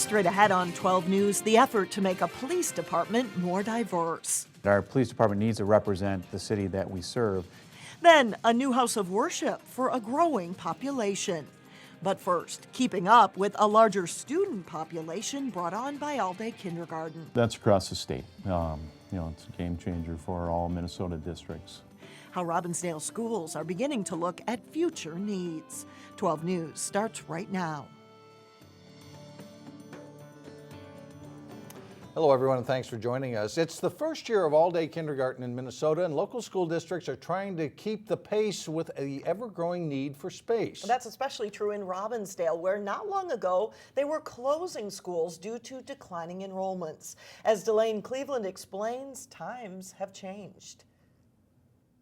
Straight ahead on 12 News, the effort to make a police department more diverse. Our police department needs to represent the city that we serve. Then, a new house of worship for a growing population. But first, keeping up with a larger student population brought on by all-day kindergarten. That's across the state. It's a game changer for all Minnesota districts. How Robbinsdale schools are beginning to look at future needs. 12 News starts right now. Hello everyone and thanks for joining us. It's the first year of all-day kindergarten in Minnesota, and local school districts are trying to keep the pace with the ever-growing need for space. That's especially true in Robbinsdale, where not long ago they were closing schools due to declining enrollments. As Delane Cleveland explains, times have changed.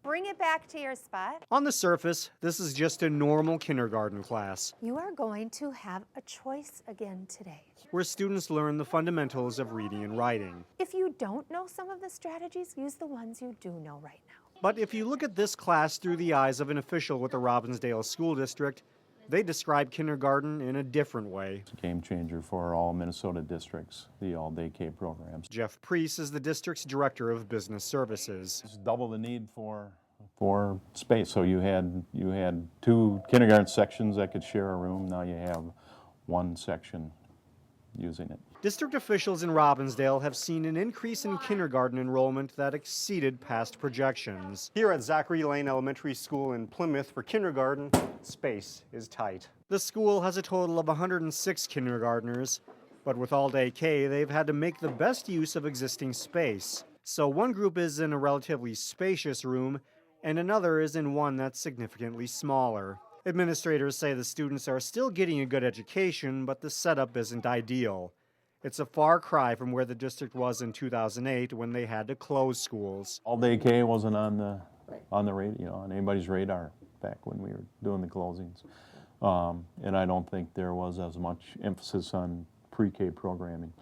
Bring it back to your spot. On the surface, this is just a normal kindergarten class, You are going to have a choice again today. where students learn the fundamentals of reading and writing. If you don't know some of the strategies, use the ones you do know right now. But if you look at this class through the eyes of an official with the Robbinsdale School District, they describe kindergarten in a different way. It's a game changer for all Minnesota districts, the all-day K programs. Jeff Priest is the district's director of business services. It's double the need for space. So you had two kindergarten sections that could share a room. Now you have one section using it. District officials in Robbinsdale have seen an increase in kindergarten enrollment that exceeded past projections. Here at Zachary Lane Elementary School in Plymouth for kindergarten, space is tight. The school has a total of 106 kindergartners, but with all-day K, they've had to make the best use of existing space. So one group is in a relatively spacious room, and another is in one that's significantly smaller. Administrators say the students are still getting a good education, but the setup isn't ideal. It's a far cry from where the district was in 2008 when they had to close schools. All-day K wasn't on the radar, on anybody's radar back when we were doing the closings. And I don't think there was as much emphasis on pre-K programming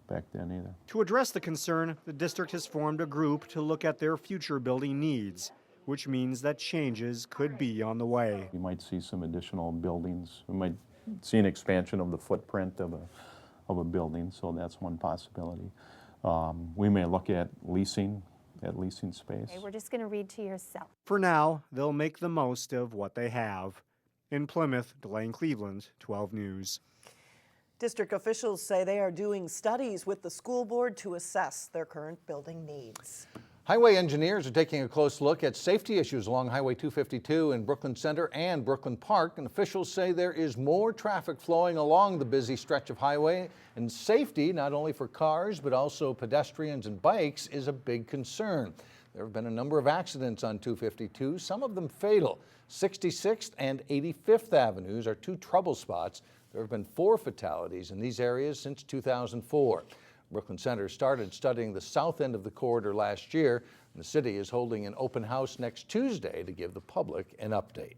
back then either. To address the concern, the district has formed a group to look at their future building needs, which means that changes could be on the way. You might see some additional buildings. We might see an expansion of the footprint of a building, so that's one possibility. We may look at leasing space. Okay, we're just going to read to yourself. For now, they'll make the most of what they have. In Plymouth, Delane Cleveland, 12 News. District officials say they are doing studies with the school board to assess their current building needs. Highway engineers are taking a close look at safety issues along Highway 252 in Brooklyn Center and Brooklyn Park, and officials say there is more traffic flowing along the busy stretch of highway, and safety, not only for cars but also pedestrians and bikes, is a big concern. There have been a number of accidents on 252, some of them fatal. 66th and 85th Avenues are two trouble spots. There have been 4 fatalities in these areas since 2004. Brooklyn Center started studying the south end of the corridor last year, and the city is holding an open house next Tuesday to give the public an update.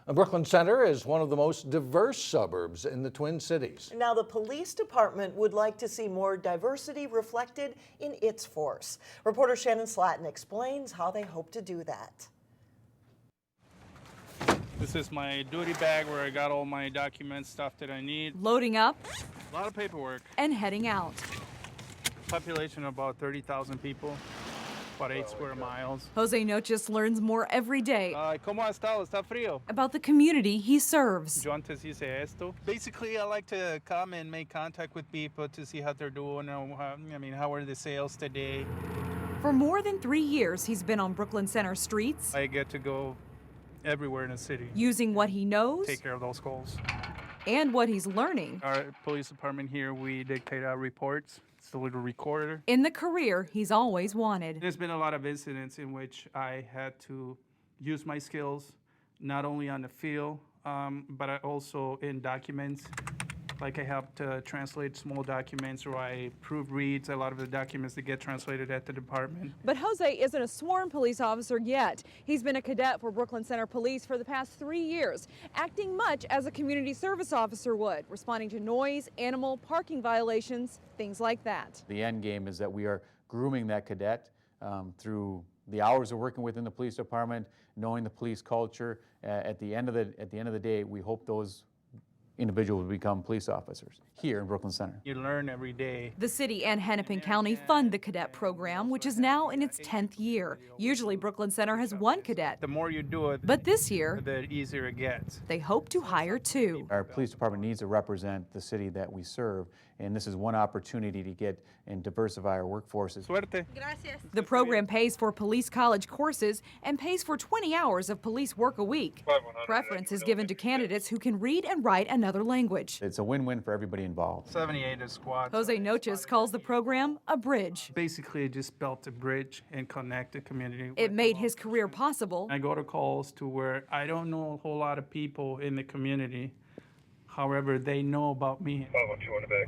Brooklyn Center is one of the most diverse suburbs in the Twin Cities. Now, the police department would like to see more diversity reflected in its force. Reporter Shannon Slatton explains how they hope to do that. This is my duty bag where I got all my documents, stuff that I need. Loading up. A lot of paperwork. And heading out. Population of about 30,000 people, about 8 square miles. Jose Noches learns more every day ¿Cómo ha estado? ¿Está frío? about the community he serves. Yo antes hice esto. Basically, I like to come and make contact with people to see how they're doing. How are the sales today? For more than 3 years, he's been on Brooklyn Center streets. I get to go everywhere in the city. Using what he knows. Take care of those calls. And what he's learning. Our police department here, we dictate our reports. It's a little recorder. In the career he's always wanted. There's been a lot of incidents in which I had to use my skills, not only on the field, but also in documents. Like I helped translate small documents, or I proofread a lot of the documents that get translated at the department. But Jose isn't a sworn police officer yet. He's been a cadet for Brooklyn Center Police for the past 3 years, acting much as a community service officer would, responding to noise, animal, parking violations, things like that. The end game is that we are grooming that cadet through the hours of working within the police department, knowing the police culture. At the end of the day, we hope those individuals become police officers here in Brooklyn Center. You learn every day. The city and Hennepin County fund the cadet program, which is now in its 10th year. Usually Brooklyn Center has one cadet, The more you do it, but this year the easier it gets. they hope to hire two. Our police department needs to represent the city that we serve, and this is one opportunity to get and diversify our workforces. Suerte. The program pays for police college courses and pays for 20 hours of police work a week. Preference is given to candidates who can read and write another language. It's a win-win for everybody involved. 78 is squad. Jose Noches calls the program a bridge. Basically, it just built a bridge and connect the community. It made his career possible. I go to calls to where I don't know a whole lot of people in the community. However, they know about me.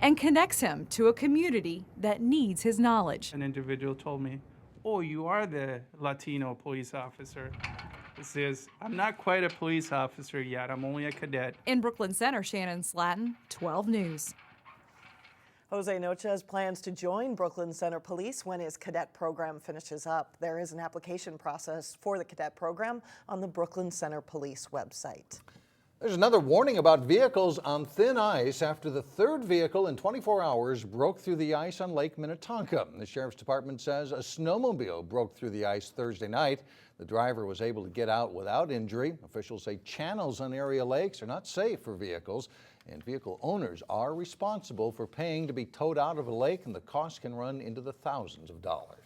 And connects him to a community that needs his knowledge. An individual told me, "Oh, you are the Latino police officer." It says, "I'm not quite a police officer yet. I'm only a cadet." In Brooklyn Center, Shannon Slatton, 12 News. Jose Noches plans to join Brooklyn Center Police when his cadet program finishes up. There is an application process for the cadet program on the Brooklyn Center Police website. There's another warning about vehicles on thin ice after the third vehicle in 24 hours broke through the ice on Lake Minnetonka. The Sheriff's Department says a snowmobile broke through the ice Thursday night. The driver was able to get out without injury. Officials say channels on area lakes are not safe for vehicles, and vehicle owners are responsible for paying to be towed out of a lake, and the cost can run into the thousands of dollars.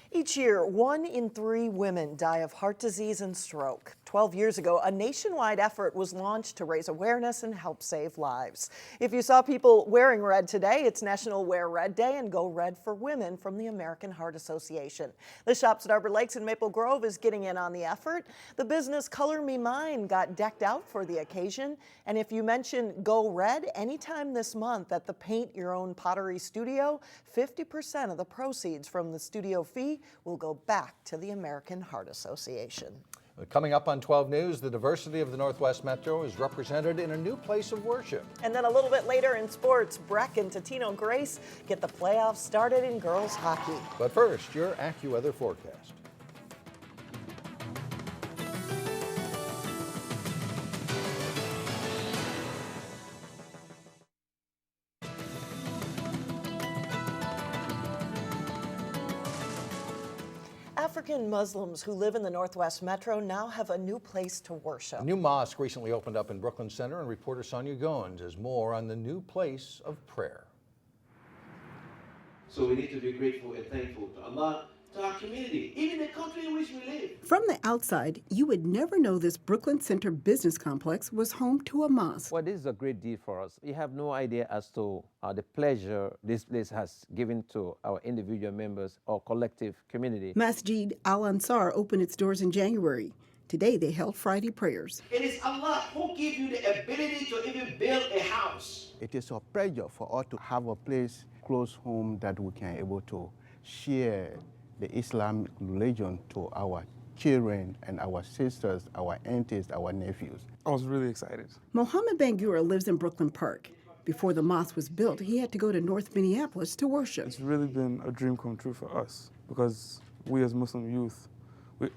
Each year, 1 in 3 women die of heart disease and stroke. 12 years ago, a nationwide effort was launched to raise awareness and help save lives. If you saw people wearing red today, it's National Wear Red Day and Go Red for Women from the American Heart Association. The Shops at Arbor Lakes in Maple Grove is getting in on the effort. The business Color Me Mine got decked out for the occasion. And if you mention Go Red anytime this month at the Paint Your Own Pottery Studio, 50% of the proceeds from the studio fee will go back to the American Heart Association. Coming up on 12 News, the diversity of the Northwest Metro is represented in a new place of worship. And then a little bit later in sports, Breck and Totino Grace get the playoffs started in girls hockey. But first, your AccuWeather forecast. African Muslims who live in the Northwest Metro now have a new place to worship. A new mosque recently opened up in Brooklyn Center, and reporter Sonia Goins has more on the new place of prayer. So we need to be grateful and thankful to Allah, to our community, even the country in which we live. From the outside, you would never know this Brooklyn Center business complex was home to a mosque. Well, this is a great deal for us. We have no idea as to the pleasure this place has given to our individual members or collective community. Masjid Al-Ansar opened its doors in January. Today, they held Friday prayers. It is Allah who gives you the ability to even build a house. It is a pleasure for us to have a place close home that we can able to share the Islamic religion to our children and our sisters, our aunties, our nephews. I was really excited. Mohammed Bangura lives in Brooklyn Park. Before the mosque was built, he had to go to North Minneapolis to worship. It's really been a dream come true for us because we as Muslim youth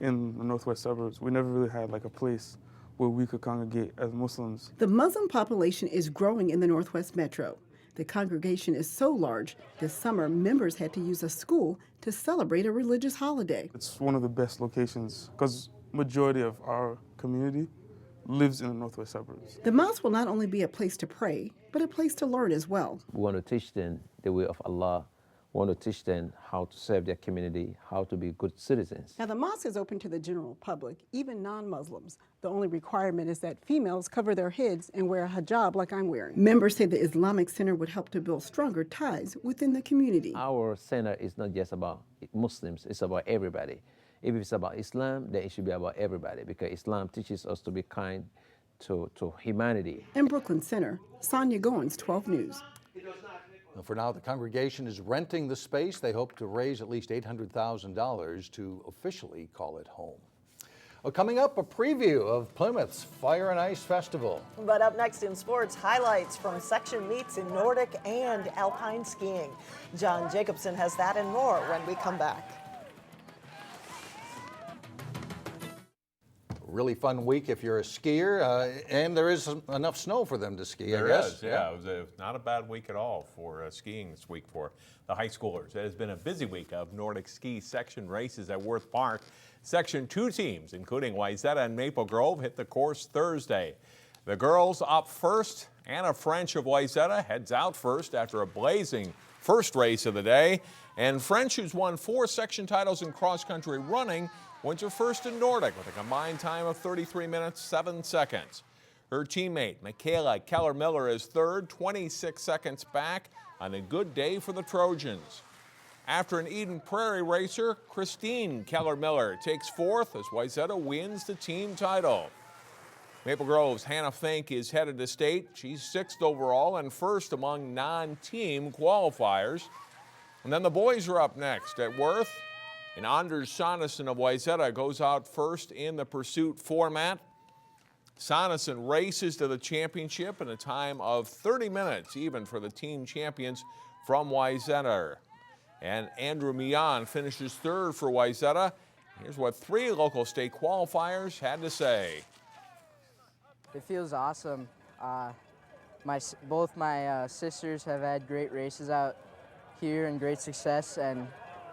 in the Northwest suburbs, we never really had like a place where we could congregate as Muslims. The Muslim population is growing in the Northwest Metro. The congregation is so large, this summer members had to use a school to celebrate a religious holiday. It's one of the best locations because majority of our community lives in the Northwest suburbs. The mosque will not only be a place to pray, but a place to learn as well. We want to teach them the way of Allah. We want to teach them how to serve their community, how to be good citizens. Now, the mosque is open to the general public, even non-Muslims. The only requirement is that females cover their heads and wear a hijab like I'm wearing. Members say the Islamic Center would help to build stronger ties within the community. Our center is not just about Muslims, it's about everybody. If it's about Islam, then it should be about everybody because Islam teaches us to be kind to humanity. In Brooklyn Center, Sonia Goins, 12 News. For now, the congregation is renting the space. They hope to raise at least $800,000 to officially call it home. Well, coming up, a preview of Plymouth's Fire and Ice Festival. But up next in sports, highlights from section meets in Nordic and Alpine skiing. John Jacobson has that and more when we come back. Really fun week if you're a skier, and there is enough snow for them to ski, I There guess. is, yeah. It was not a bad week at all for skiing this week for the high schoolers. It has been a busy week of Nordic ski section races at Worth Park. Section 2 teams, including Wayzata and Maple Grove, hit the course Thursday. The girls up first. Anna French of Wayzata heads out first after a blazing first race of the day. And French, who's won 4 section titles in cross-country running, wins her first in Nordic with a combined time of 33 minutes, 7 seconds. Her teammate, Michaela Keller-Miller, is third, 26 seconds back on a good day for the Trojans. After an Eden Prairie racer, Christine Keller-Miller takes fourth as Wayzata wins the team title. Maple Grove's Hannah Fink is headed to state. She's 6th overall and first among non-team qualifiers. And then the boys are up next at Worth. And Anders Sonneson of Wayzata goes out first in the pursuit format. Sonneson races to the championship in a time of 30 minutes, even for the team champions from Wayzata. And Andrew Mian finishes third for Wayzata. Here's what 3 local state qualifiers had to say. It feels awesome. Both my sisters have had great races out here and great success, and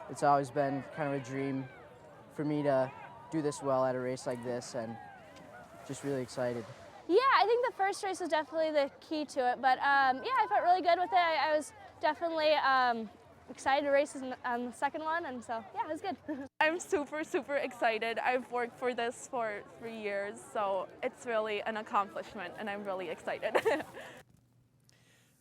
it's always been kind of a dream for me to do this well at a race like this, and just really excited. Yeah, I think the first race was definitely the key to it, but yeah, I felt really good with it. I was definitely excited to race on the second one, and so yeah, it was good. I'm super excited. I've worked for this for 3 years, so it's really an accomplishment, and I'm really excited.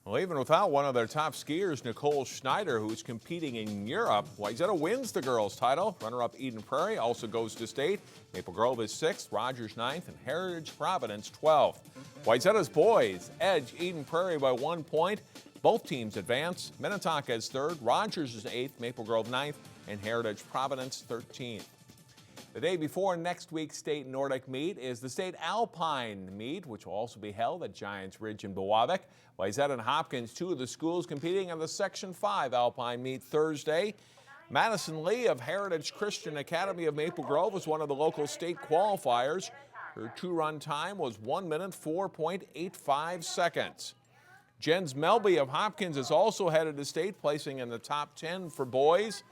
Well, even without one of their top skiers, Nicole Schneider, who's competing in Europe, Wayzata wins the girls' title. Runner-up Eden Prairie also goes to state. Maple Grove is 6th, Rogers 9th, and Heritage Providence 12th. Wayzata's boys edge Eden Prairie by 1 point. Both teams advance. Minnetonka is 3rd, Rogers is 8th, Maple Grove 9th, and Heritage Providence 13th. The day before next week's state Nordic meet is the state Alpine meet, which will also be held at Giants Ridge in Bewavic. Wayzata and Hopkins, 2 of the schools competing in the Section 5 Alpine meet Thursday. Madison Lee of Heritage Christian Academy of Maple Grove was one of the local state qualifiers. Her 2-run time was 1 minute 4.85 seconds. Jens Melby of Hopkins is also headed to state, placing in the top 10 for boys.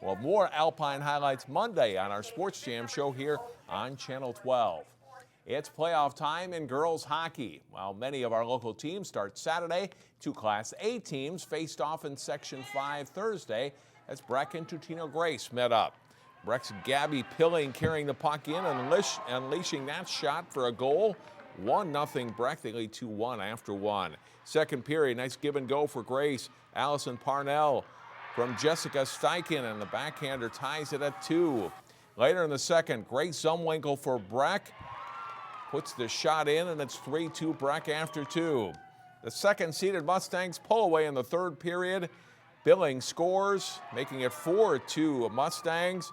We'll have more Alpine highlights Monday on our Sports Jam show here on Channel 12. It's playoff time in girls hockey. While many of our local teams start Saturday, 2 Class A teams faced off in Section 5 Thursday as Breck and Totino Grace met up. Breck's Gabby Pilling carrying the puck in and unleashing that shot for a goal. 1-0 Breck. They lead 2-1 after 1. Second period, nice give and go for Grace. Allison Parnell from Jessica Steichen, and the backhander ties it at 2. Later in the second, Grace Zumwinkle for Breck puts the shot in, and it's 3-2 Breck after 2. The second-seeded Mustangs pull away in the third period. Billing scores, making it 4-2 Mustangs.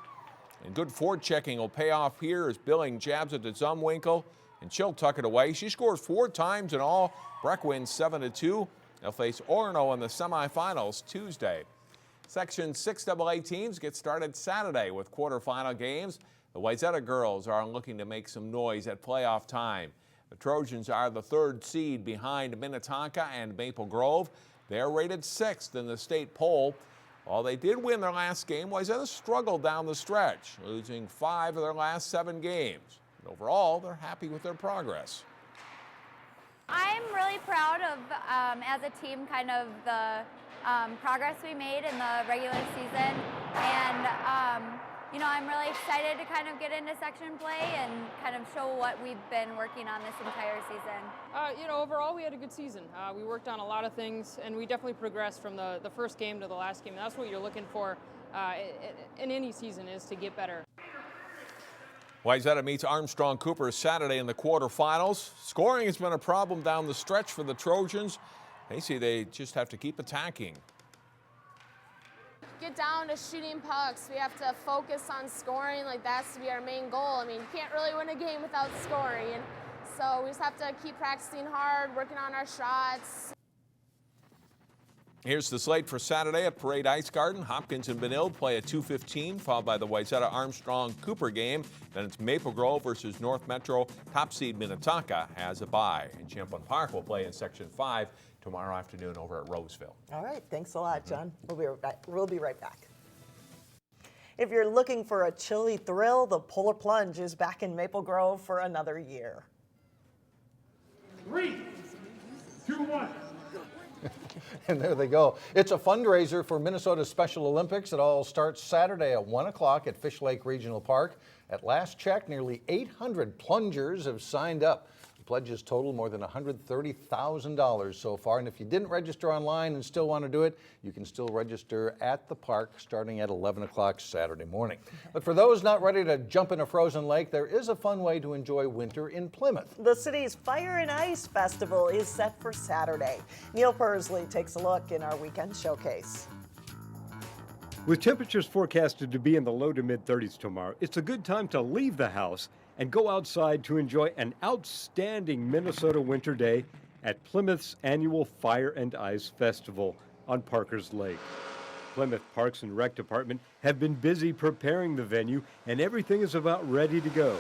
And good forechecking will pay off here as Billing jabs it to Zumwinkle, and she'll tuck it away. She scores 4 times in all. Breck wins 7-2. They'll face Orono in the semifinals Tuesday. Section 6 AA teams get started Saturday with quarterfinal games. The Wayzata girls are looking to make some noise at playoff time. The Trojans are the 3rd seed behind Minnetonka and Maple Grove. They're rated 6th in the state poll. While they did win their last game, Wayzata struggled down the stretch, losing 5 of their last 7 games. And overall, they're happy with their progress. I'm really proud of, as a team, kind of the progress we made in the regular season, and you know, I'm really excited to kind of get into section play and kind of show what we've been working on this entire season. You know, overall we had a good season. We worked on a lot of things, and we definitely progressed from the first game to the last game. That's what you're looking for in any season, is to get better. Wayzata meets Armstrong Cooper Saturday in the quarterfinals. Scoring has been a problem down the stretch for the Trojans. They say they just have to keep attacking. Get down to shooting pucks. We have to focus on scoring. Like, that has to be our main goal. I mean, you can't really win a game without scoring. And so we just have to keep practicing hard, working on our shots. Here's the slate for Saturday at Parade Ice Garden. Hopkins and Benilde play at 2:15, followed by the Wayzata Armstrong Cooper game. Then it's Maple Grove versus North Metro. Top seed Minnetonka has a bye. And Champlain Park will play in Section 5 tomorrow afternoon over at Roseville. All right, thanks a lot, John. We'll be right back. If you're looking for a chilly thrill, the Polar Plunge is back in Maple Grove for another year. 3, 2, 1. And there they go. It's a fundraiser for Minnesota's Special Olympics. It all starts Saturday at 1 o'clock at Fish Lake Regional Park. At last check, nearly 800 plungers have signed up. The pledges total more than $130,000 so far. And if you didn't register online and still want to do it, you can still register at the park starting at 11 o'clock Saturday morning. But for those not ready to jump in a frozen lake, there is a fun way to enjoy winter in Plymouth. The city's Fire and Ice Festival is set for Saturday. Neil Persley takes a look in our weekend showcase. With temperatures forecasted to be in the low to mid-30s tomorrow, it's a good time to leave the house and go outside to enjoy an outstanding Minnesota winter day at Plymouth's annual Fire and Ice Festival on Parker's Lake. Plymouth Parks and Rec Department have been busy preparing the venue, and everything is about ready to go.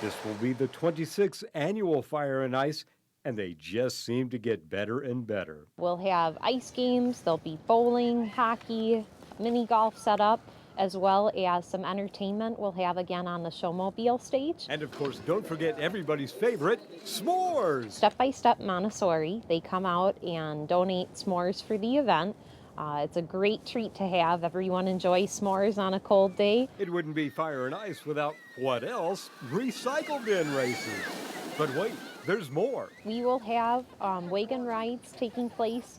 This will be the 26th annual Fire and Ice, and they just seem to get better and better. We'll have ice games, there'll be bowling, hockey, mini golf set up, as well as some entertainment we'll have again on the showmobile stage. And of course, don't forget everybody's favorite, s'mores! Step by Step Montessori, they come out and donate s'mores for the event. It's a great treat to have. Everyone enjoys s'mores on a cold day. It wouldn't be Fire and Ice without, what else? Recycle bin races. But wait, there's more. We will have wagon rides taking place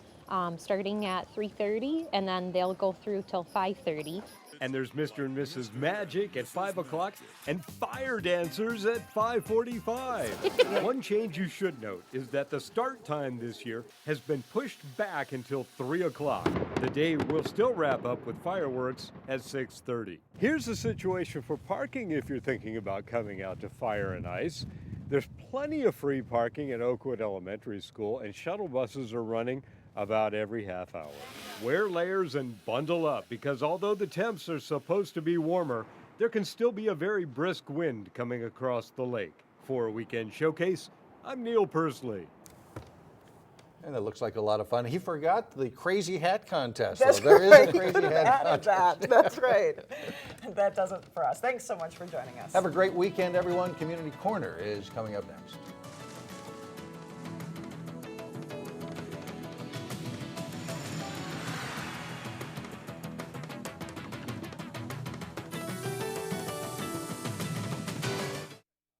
starting at 3:30, and then they'll go through till 5:30. And there's Mr. and Mrs. Magic at 5 o'clock and fire dancers at 5:45. One change you should note is that the start time this year has been pushed back until 3 o'clock. The day will still wrap up with fireworks at 6:30. Here's the situation for parking if you're thinking about coming out to Fire and Ice. There's plenty of free parking at Oakwood Elementary School, and shuttle buses are running about every half hour. Wear layers and bundle up, because although the temps are supposed to be warmer, there can still be a very brisk wind coming across the lake. For a weekend showcase, I'm Neil Persley. And it looks like a lot of fun. He forgot the crazy hat contest. That's There right. is a crazy hat contest. That's right. That does it for us. Thanks so much for joining us. Have a great weekend, everyone. Community Corner is coming up next.